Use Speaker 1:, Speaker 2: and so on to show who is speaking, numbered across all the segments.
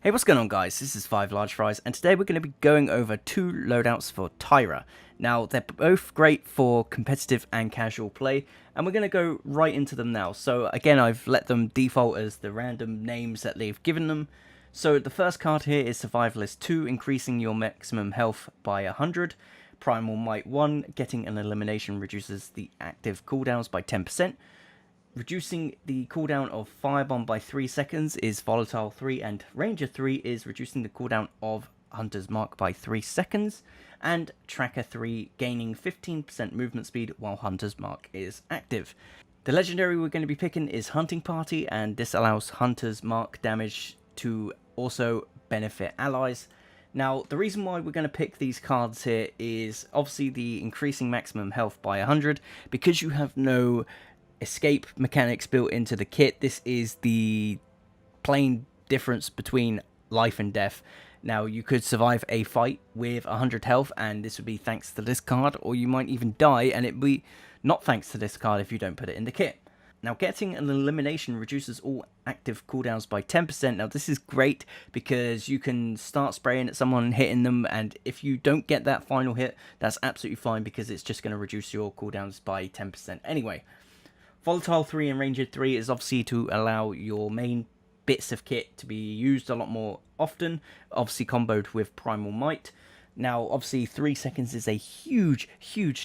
Speaker 1: Hey, what's going on, guys? This is 5 Large Fries, and today we're going to be going over 2 loadouts for Tyra. Now, they're both great for competitive and casual play, and we're going to go right into them now. So, again, I've let them default as the random names that they've given them. So, the first card here is Survivalist 2, increasing your maximum health by 100. Primal Might 1, getting an elimination reduces the active cooldowns by 10%. Reducing the cooldown of Firebomb by 3 seconds is Volatile 3, and Ranger 3 is reducing the cooldown of Hunter's Mark by 3 seconds, and Tracker 3 gaining 15% movement speed while Hunter's Mark is active. The legendary we're going to be picking is Hunting Party, and this allows Hunter's Mark damage to also benefit allies. Now, the reason why we're going to pick these cards here is obviously the increasing maximum health by 100, because you have no escape mechanics built into the kit. This is the plain difference between life and death. Now, you could survive a fight with 100 health, and this would be thanks to this card, or you might even die, and it'd be not thanks to this card if you don't put it in the kit. Now, getting an elimination reduces all active cooldowns by 10%. Now, this is great because you can start spraying at someone, hitting them, and if you don't get that final hit, that's absolutely fine because it's just going to reduce your cooldowns by 10% anyway. Volatile 3 and Ranger 3 is obviously to allow your main bits of kit to be used a lot more often, obviously comboed with Primal Might. Now, obviously 3 seconds is a huge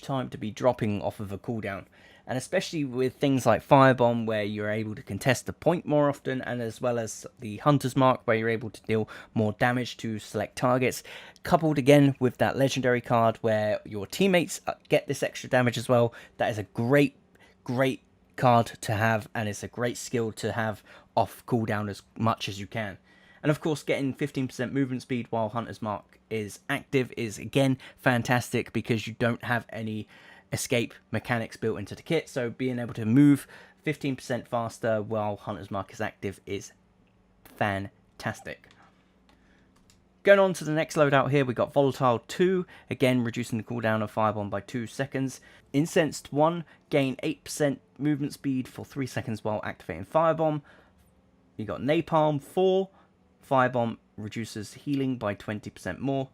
Speaker 1: time to be dropping off of a cooldown, and especially with things like Firebomb, where you're able to contest the point more often, and as well as the Hunter's Mark, where you're able to deal more damage to select targets, coupled again with that legendary card where your teammates get this extra damage as well. That is a great card to have, and it's a great skill to have off cooldown as much as you can. And of course, getting 15% movement speed while Hunter's Mark is active is again fantastic because you don't have any escape mechanics built into the kit, so being able to move 15% faster while Hunter's Mark is active is fantastic. Going on to the next loadout here, we got Volatile 2, again reducing the cooldown of Firebomb by 2 seconds. Incensed 1, gain 8% movement speed for 3 seconds while activating Firebomb. You got Napalm 4, Firebomb reduces healing by 20% more.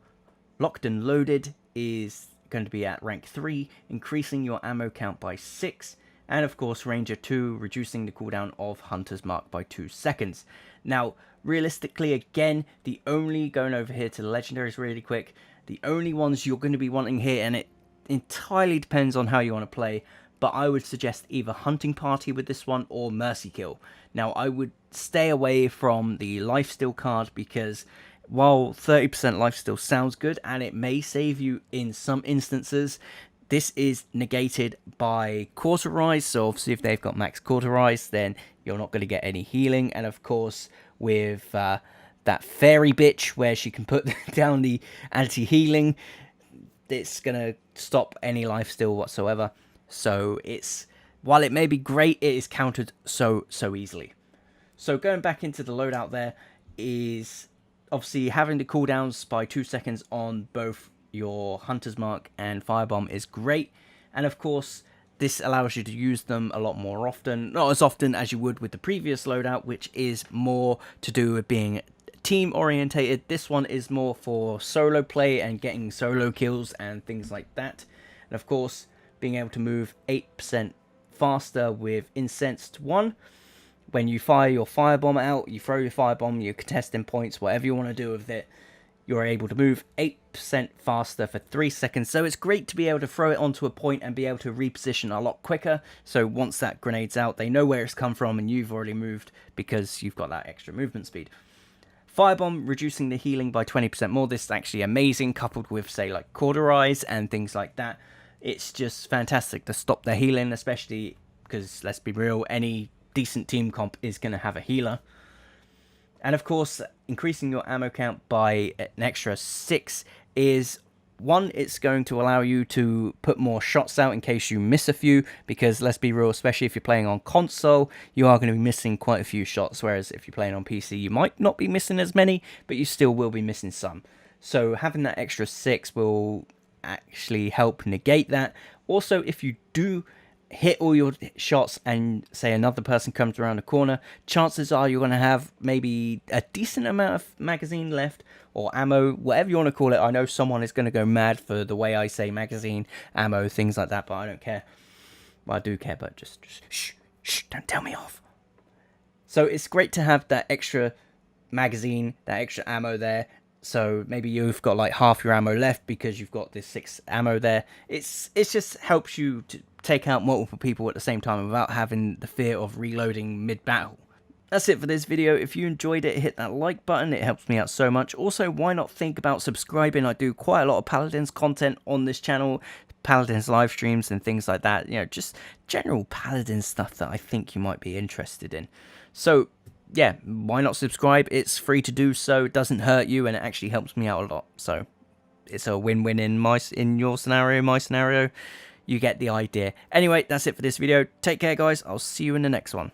Speaker 1: Locked and Loaded is going to be at rank 3, increasing your ammo count by 6. And of course, Ranger 2, reducing the cooldown of Hunter's Mark by 2 seconds. Now, realistically, again, the only, going over here to the Legendaries really quick, the only ones you're going to be wanting here, and it entirely depends on how you want to play, but I would suggest either Hunting Party with this one or Mercy Kill. Now, I would stay away from the Lifesteal card because while 30% Lifesteal sounds good, and it may save you in some instances, this is negated by Cauterize, so obviously if they've got max Cauterize, then you're not going to get any healing. And of course, with that fairy bitch, where she can put down the anti-healing, it's going to stop any lifesteal whatsoever. So it's, while it may be great, it is countered so easily. So going back into the loadout there is obviously having the cooldowns by 2 seconds on both your Hunter's Mark and Firebomb is great, and of course this allows you to use them a lot more often, not as often as you would with the previous loadout, which is more to do with being team orientated. This one is more for solo play and getting solo kills and things like that. And of course, being able to move 8% faster with Incensed 1. When you fire your Firebomb out, you throw your Firebomb, you're contesting points, whatever you want to do with it, you're able to move 8% faster for 3 seconds. So it's great to be able to throw it onto a point and be able to reposition a lot quicker. So once that grenade's out, they know where it's come from and you've already moved because you've got that extra movement speed. Firebomb reducing the healing by 20% more. This is actually amazing, coupled with, say, like Cauterize and things like that. It's just fantastic to stop their healing, especially because, let's be real, any decent team comp is going to have a healer. And of course, increasing your ammo count by an extra 6 is, one, it's going to allow you to put more shots out in case you miss a few, because let's be real, especially if you're playing on console, you are going to be missing quite a few shots, whereas if you're playing on PC, you might not be missing as many, but you still will be missing some. So having that extra 6 will actually help negate that. Also, if you do hit all your shots and say another person comes around the corner, chances are you're going to have maybe a decent amount of magazine left or ammo, whatever you want to call it. I know someone is going to go mad for the way I say magazine, ammo, things like that, but I don't care. Well, I do care, but just shh, don't tell me off. So it's great to have that extra magazine, that extra ammo there. So maybe you've got like half your ammo left because you've got this 6 ammo there. It's just helps you to take out multiple people at the same time without having the fear of reloading mid-battle. That's it for this video. If you enjoyed it, hit that like button. It helps me out so much. Also, why not think about subscribing? I do quite a lot of Paladins content on this channel. Paladins live streams and things like that. You know, just general Paladins stuff that I think you might be interested in. So, yeah, why not subscribe? It's free to do so. It doesn't hurt you, and it actually helps me out a lot. So, it's a win-win in your scenario, my scenario. You get the idea. Anyway, that's it for this video. Take care, guys. I'll see you in the next one.